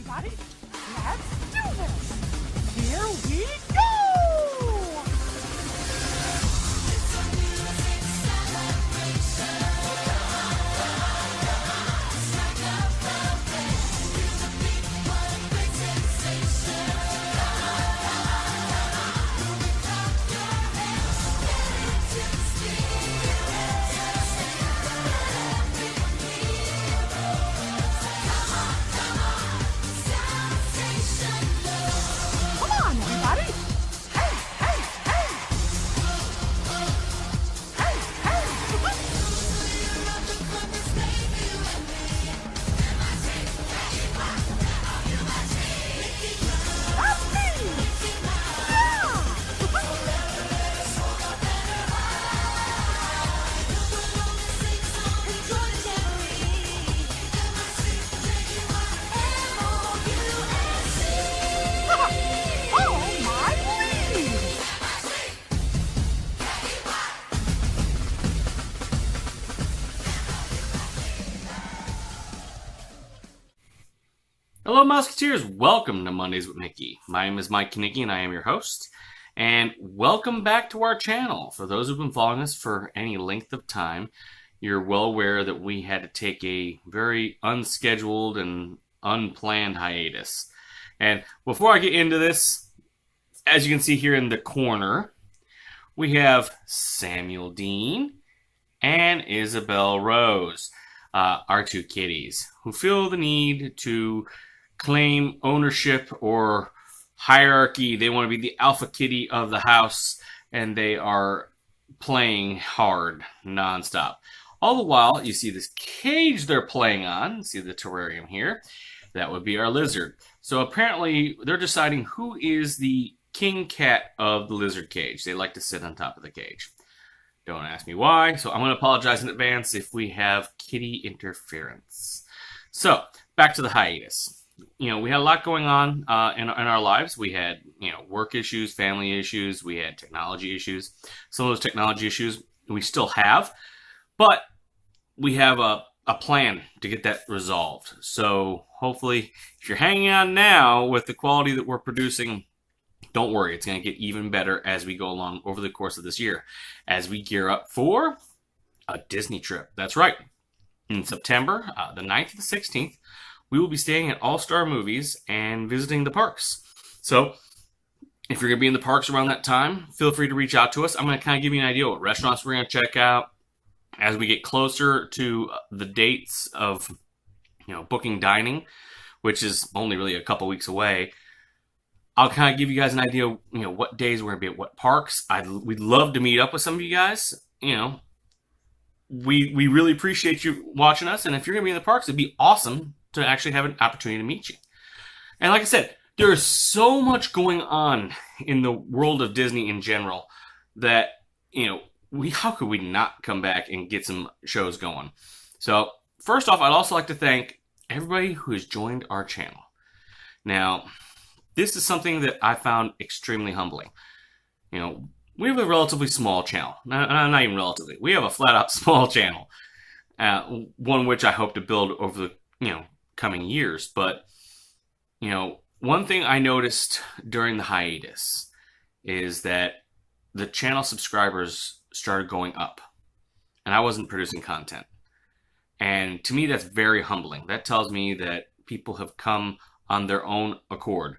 everybody. Let's do this. Here we go. Come on, everybody. Hey, hey, hey. Hey, hey. That's me. Follow my lead. Hello, Musketeers. Welcome to Mondays with Mickey. My name is Mike Kinnicky, and I am your host. And welcome back to our channel. For those who've been following us for any length of time, you're well aware that we had to take a very unscheduled and unplanned hiatus. And before I get into this, as you can see here in the corner, we have Samuel Dean and Isabel Rose, our two kitties, who feel the need to claim ownership or hierarchy. They want to be the alpha kitty of the house, and they are playing hard nonstop. All the while, you see this cage they're playing on. See the terrarium here? That would be our lizard. So apparently, they're deciding who is the king cat of the lizard cage. They like to sit on top of the cage. Don't ask me why, so I'm going to apologize in advance if we have kitty interference. So, back to the hiatus. We had a lot going on in our lives. We had, work issues, family issues. We had technology issues. Some of those technology issues we still have, but we have a plan to get that resolved. So, hopefully, if you're hanging on now with the quality that we're producing, don't worry, it's going to get even better as we go along over the course of this year, as we gear up for a Disney trip. That's right. In September, the 9th to the 16th, we will be staying at All Star Movies and visiting the parks. So, if you're going to be in the parks around that time, feel free to reach out to us. I'm going to kind of give you an idea what restaurants we're going to check out as we get closer to the dates of, booking dining, which is only really a couple weeks away. I'll kind of give you guys an idea, what days we're going to be at what parks. We'd love to meet up with some of you guys. We really appreciate you watching us. And if you're going to be in the parks, it'd be awesome to actually have an opportunity to meet you. And like I said, there is so much going on in the world of Disney in general that, how could we not come back and get some shows going? So first off, I'd also like to thank everybody who has joined our channel. Now, this is something that I found extremely humbling. We have a relatively small channel. Not even relatively. We have a flat-out small channel. One which I hope to build over the, coming years. But, one thing I noticed during the hiatus is that the channel subscribers started going up. And I wasn't producing content. And to me, that's very humbling. That tells me that people have come on their own accord.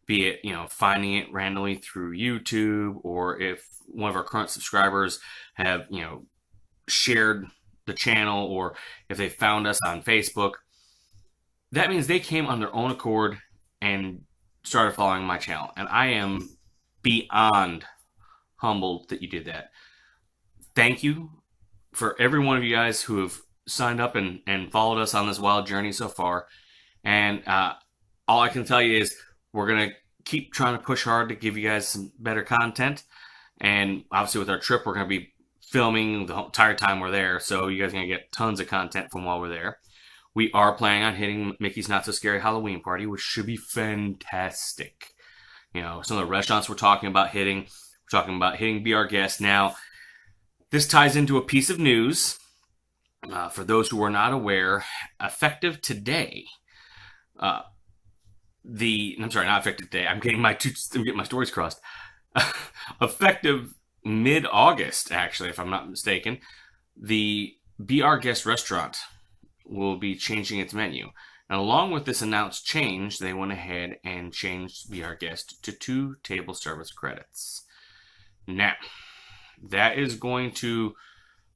Be it, finding it randomly through YouTube, or if one of our current subscribers have, shared the channel, or if they found us on Facebook. That means they came on their own accord and started following my channel. And I am beyond humbled that you did that. Thank you for every one of you guys who have signed up and followed us on this wild journey so far. And all I can tell you is, we're going to keep trying to push hard to give you guys some better content. And obviously with our trip, we're going to be filming the entire time we're there. So you guys are going to get tons of content from while we're there. We are planning on hitting Mickey's Not So Scary Halloween Party, which should be fantastic. Some of the restaurants we're talking about hitting. We're talking about hitting Be Our Guest. Now, this ties into a piece of news. For those who are not aware, effective today, I'm sorry, not effective today. I'm getting my stories crossed. Effective mid-August, actually, if I'm not mistaken, the Be Our Guest restaurant will be changing its menu. And along with this announced change, they went ahead and changed Be Our Guest to 2 table service credits. Now, that is going to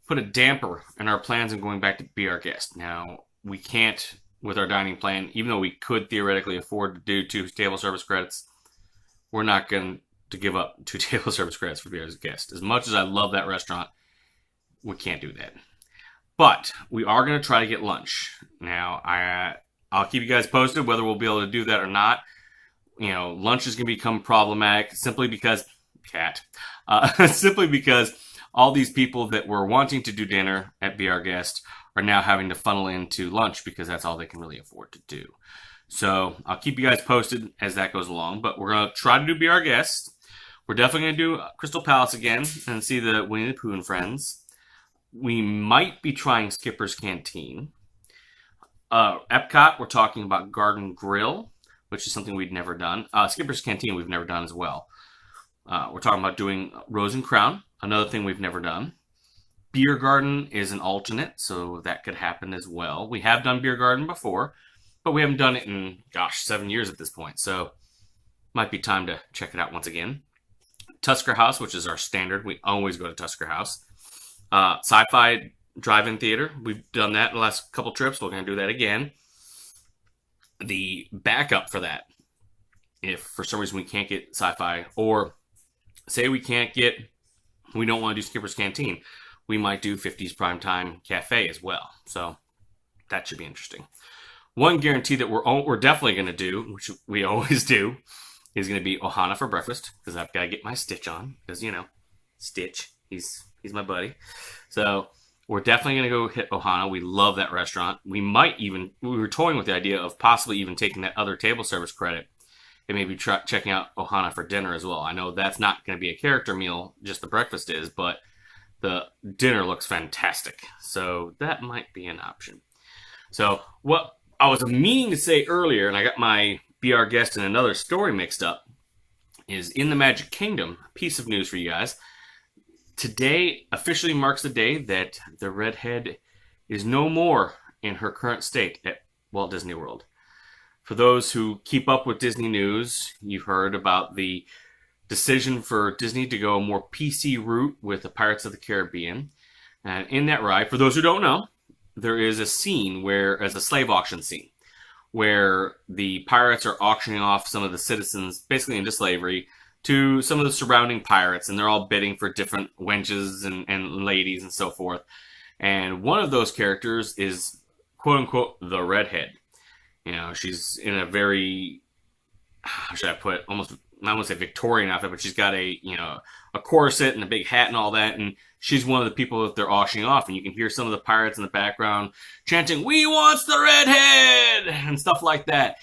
put a damper in our plans of going back to Be Our Guest. Now, we can't, with our dining plan, even though we could theoretically afford to do 2 table service credits, we're not going to give up 2 table service credits for Be Our Guest. As much as I love that restaurant, we can't do that. But we are going to try to get lunch. Now, I'll keep you guys posted whether we'll be able to do that or not. You know, lunch is going to become problematic simply because simply because all these people that were wanting to do dinner at Be Our Guest are now having to funnel into lunch because that's all they can really afford to do. So I'll keep you guys posted as that goes along. But we're going to try to do Be Our Guest. We're definitely going to do Crystal Palace again and see the Winnie the Pooh and Friends. We might be trying Skipper's Canteen. Epcot, we're talking about Garden Grill, which is something we'd never done. Skipper's Canteen we've never done as well. We're talking about doing Rose and Crown, another thing we've never done. Beer Garden is an alternate, so that could happen as well. We have done Beer Garden before, but we haven't done it in, 7 years at this point. So might be time to check it out once again. Tusker House, which is our standard. We always go to Tusker House. Sci-Fi Drive-In Theater. We've done that in the last couple trips. We're going to do that again. The backup for that, if for some reason we can't get Sci-Fi, or say we don't want to do Skipper's Canteen, we might do 50s Primetime Cafe as well. So that should be interesting. One guarantee that we're definitely going to do, which we always do, is going to be Ohana for breakfast, because I've got to get my Stitch on, because, Stitch, he's my buddy. So we're definitely going to go hit Ohana. We love that restaurant. We were toying with the idea of possibly even taking that other table service credit and maybe checking out Ohana for dinner as well. I know that's not going to be a character meal, just the breakfast is, but the dinner looks fantastic. So that might be an option. So what I was meaning to say earlier, and I got my Be Our Guest and another story mixed up, is in the Magic Kingdom, piece of news for you guys. Today officially marks the day that the redhead is no more in her current state at Walt Disney World. For those who keep up with Disney news, you've heard about the decision for Disney to go a more PC route with the Pirates of the Caribbean. And in that ride, for those who don't know, there is a scene as a slave auction scene, where the pirates are auctioning off some of the citizens, basically into slavery, to some of the surrounding pirates, and they're all bidding for different wenches and ladies and so forth. And one of those characters is, quote-unquote, the redhead. She's in a very, how should I put, almost, I won't say Victorian outfit, but she's got a corset and a big hat and all that, and she's one of the people that they're auctioning off, and you can hear some of the pirates in the background chanting, "We wants the redhead!" and stuff like that.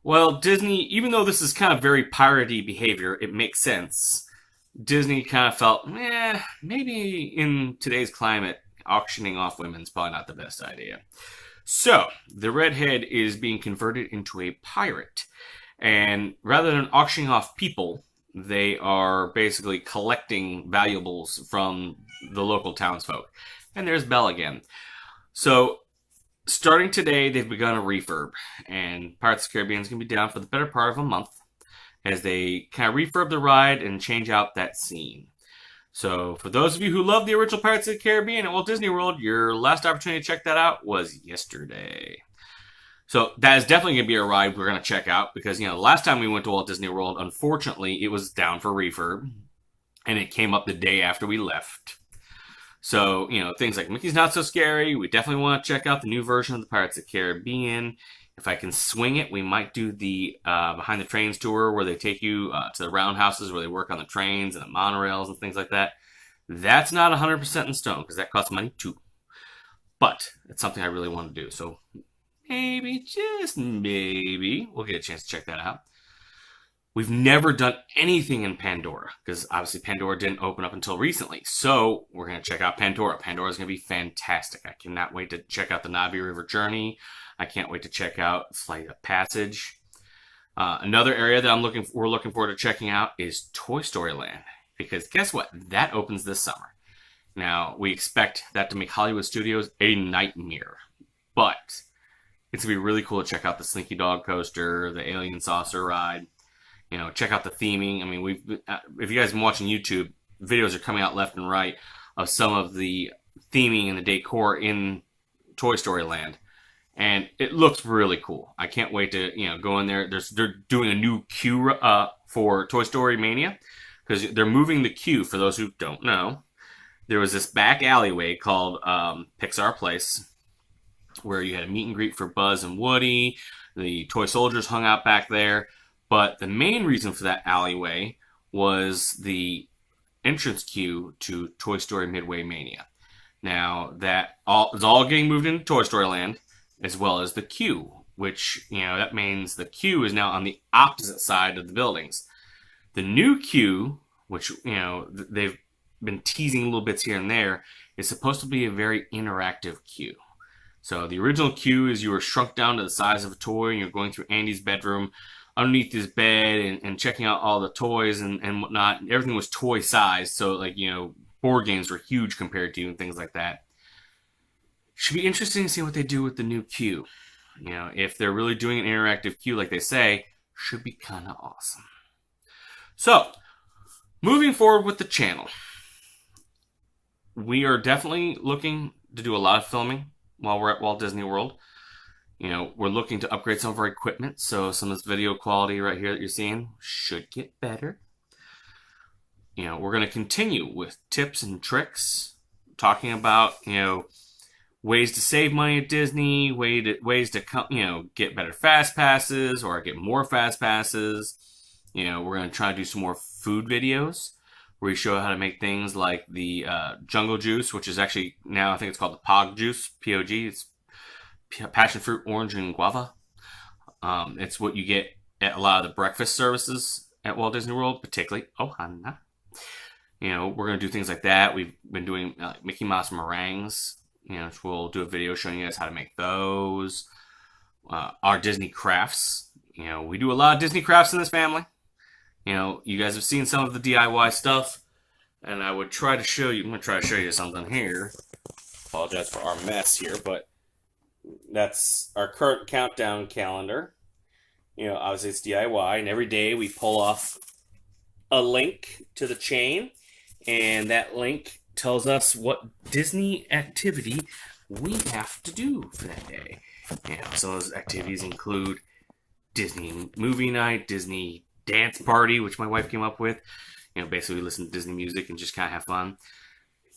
Well, Disney, even though this is kind of very piratey behavior, it makes sense. Disney kind of felt, maybe in today's climate, auctioning off women is probably not the best idea. So, the redhead is being converted into a pirate. And rather than auctioning off people, they are basically collecting valuables from the local townsfolk. And there's Belle again. So, starting today, they've begun a refurb. And Pirates of the Caribbean is going to be down for the better part of a month as they kind of refurb the ride and change out that scene. So, for those of you who love the original Pirates of the Caribbean at Walt Disney World, your last opportunity to check that out was yesterday. So, that is definitely going to be a ride we're going to check out because, the last time we went to Walt Disney World, unfortunately, it was down for refurb, and it came up the day after we left. So, things like Mickey's Not So Scary, we definitely want to check out the new version of the Pirates of the Caribbean. If I can swing it, we might do the Behind the Trains tour where they take you to the roundhouses where they work on the trains and the monorails and things like that. That's not 100% in stone because that costs money too. But it's something I really want to do. So maybe, just maybe, we'll get a chance to check that out. We've never done anything in Pandora because obviously Pandora didn't open up until recently. So we're going to check out Pandora. Pandora is going to be fantastic. I cannot wait to check out the Navi River Journey. I can't wait to check out Flight of Passage. Another area that we're looking forward to checking out is Toy Story Land, because guess what? That opens this summer. Now, we expect that to make Hollywood Studios a nightmare, but it's going to be really cool to check out the Slinky Dog coaster, the Alien Saucer ride, check out the theming. I mean, if you guys have been watching YouTube, videos are coming out left and right of some of the theming and the decor in Toy Story Land. And it looks really cool. I can't wait to, go in there. They're doing a new queue for Toy Story Mania, because they're moving the queue. For those who don't know, there was this back alleyway called Pixar Place, where you had a meet and greet for Buzz and Woody. The toy soldiers hung out back there. But the main reason for that alleyway was the entrance queue to Toy Story Midway Mania. Now, that is all getting moved into Toy Story Land, as well as the queue, which, that means the queue is now on the opposite side of the buildings. The new queue, which, they've been teasing little bits here and there, is supposed to be a very interactive queue. So the original queue is you were shrunk down to the size of a toy, and you're going through Andy's bedroom, underneath his bed, and checking out all the toys and whatnot. Everything was toy sized, so board games were huge compared to you and things like that. Should be interesting to see what they do with the new queue. If they're really doing an interactive queue like they say, should be kind of awesome. So, moving forward with the channel, we are definitely looking to do a lot of filming while we're at Walt Disney World. We're looking to upgrade some of our equipment, so some of this video quality right here that you're seeing should get better. We're going to continue with tips and tricks, talking about, ways to save money at Disney, ways to get better fast passes or get more fast passes. We're going to try to do some more food videos where we show how to make things like the jungle juice, which is actually now I think it's called the POG juice, P-O-G. It's passion fruit, orange, and guava. It's what you get at a lot of the breakfast services at Walt Disney World, particularly Ohana. We're going to do things like that. We've been doing Mickey Mouse meringues. Which we'll do a video showing you guys how to make those. Our Disney crafts. We do a lot of Disney crafts in this family. You guys have seen some of the DIY stuff, and I would try to show you. I'm going to try to show you something here. Apologize for our mess here, but that's our current countdown calendar. Obviously it's DIY, and every day we pull off a link to the chain, and that link tells us what Disney activity we have to do for that day. Some of those activities include Disney movie night, Disney dance party, which my wife came up with. Basically we listen to Disney music and just kind of have fun.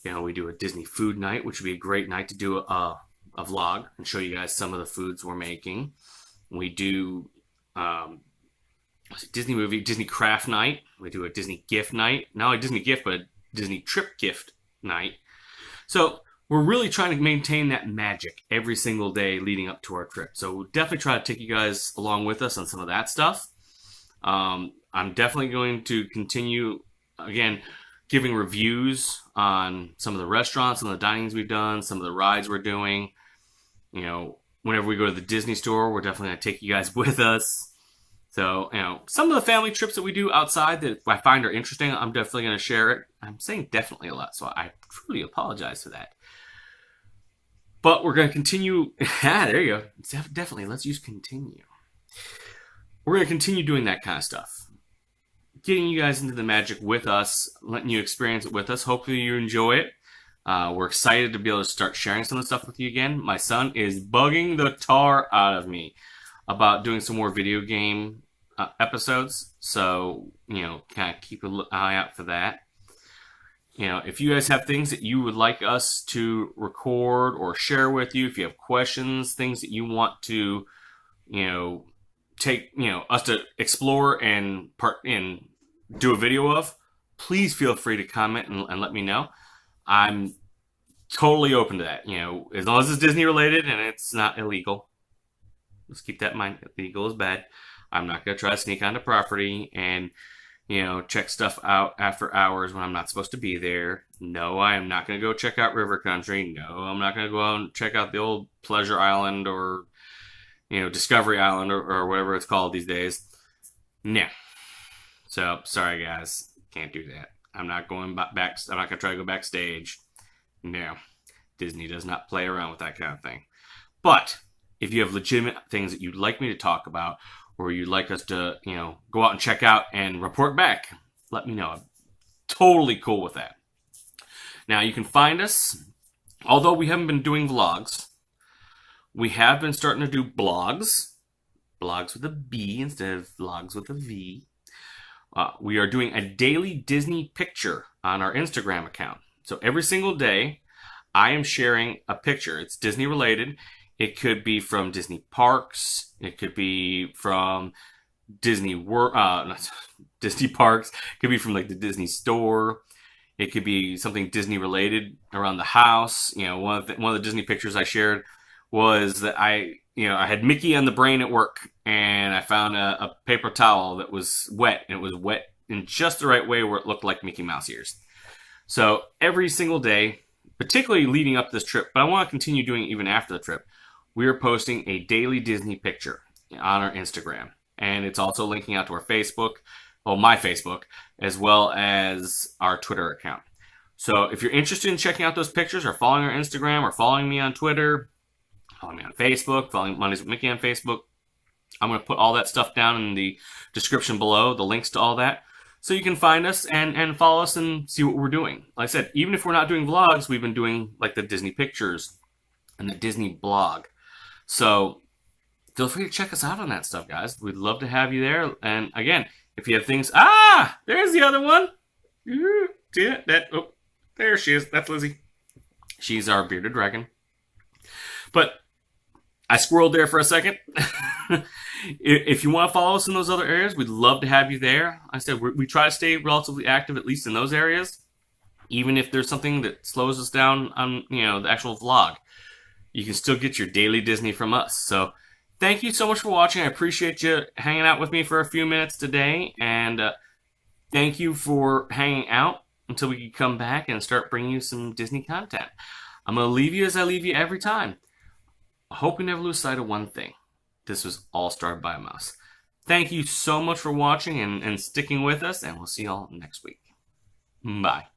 We do a Disney food night, which would be a great night to do a vlog and show you guys some of the foods we're making. We do Disney craft night. We do a Disney gift night. Not only Disney gift, but a Disney trip gift night. So we're really trying to maintain that magic every single day leading up to our trip. So we'll definitely try to take you guys along with us on some of that stuff. I'm definitely going to continue, again, giving reviews on some of the restaurants, some of the dinings we've done, some of the rides we're doing. Whenever we go to the Disney store, we're definitely going to take you guys with us. So, some of the family trips that we do outside that I find are interesting, I'm definitely going to share it. I'm saying definitely a lot, so I truly apologize for that. But we're going to continue. There you go. Definitely, let's use continue. We're going to continue doing that kind of stuff. Getting you guys into the magic with us, letting you experience it with us. Hopefully you enjoy it. We're excited to be able to start sharing some of the stuff with you again. My son is bugging the tar out of me about doing some more video game episodes. So, kind of keep an eye out for that. If you guys have things that you would like us to record or share with you, if you have questions, things that you want to, take, us to explore and do a video of, please feel free to comment and let me know. I'm totally open to that, as long as it's Disney related and it's not illegal. Let's keep that in mind. Illegal is bad. I'm not going to try to sneak onto property and, check stuff out after hours when I'm not supposed to be there. No, I am not going to go check out River Country. No, I'm not going to go out and check out the old Pleasure Island or, Discovery Island or whatever it's called these days. No. So, sorry guys. Can't do that. I'm not going back. I'm not going to try to go backstage. No. Disney does not play around with that kind of thing. But if you have legitimate things that you'd like me to talk about, or you'd like us to, go out and check out and report back, let me know. I'm totally cool with that. Now, you can find us, although we haven't been doing vlogs, we have been starting to do blogs. Blogs with a B instead of vlogs with a V. We are doing a daily Disney picture on our Instagram account. So every single day, I am sharing a picture. It's Disney related. It could be from Disney parks. It could be from Disney Disney parks. It could be from like the Disney store. It could be something Disney related around the house. One of the Disney pictures I shared was that I had Mickey on the brain at work, and I found a paper towel that was wet, and it was wet in just the right way where it looked like Mickey Mouse ears. So every single day, particularly leading up to this trip, but I want to continue doing it even after the trip, we are posting a daily Disney picture on our Instagram. And it's also linking out to our Facebook, my Facebook, as well as our Twitter account. So if you're interested in checking out those pictures, or following our Instagram, or following me on Twitter, following me on Facebook, following Mondays with Mickey on Facebook, I'm going to put all that stuff down in the description below, the links to all that, so you can find us and follow us and see what we're doing. Like I said, even if we're not doing vlogs, we've been doing like the Disney pictures and the Disney blog. So feel free to check us out on that stuff, guys. We'd love to have you there. And again, if you have things... there's the other one. See it? There she is. That's Lizzie. She's our bearded dragon. But I squirreled there for a second. If you want to follow us in those other areas, we'd love to have you there. I said we try to stay relatively active, at least in those areas. Even if there's something that slows us down on the actual vlog, you can still get your daily Disney from us. So thank you so much for watching. I appreciate you hanging out with me for a few minutes today. And thank you for hanging out until we can come back and start bringing you some Disney content. I'm going to leave you as I leave you every time. I hope we never lose sight of one thing. This was all started by a mouse. Thank you so much for watching and sticking with us, and we'll see y'all next week. Bye.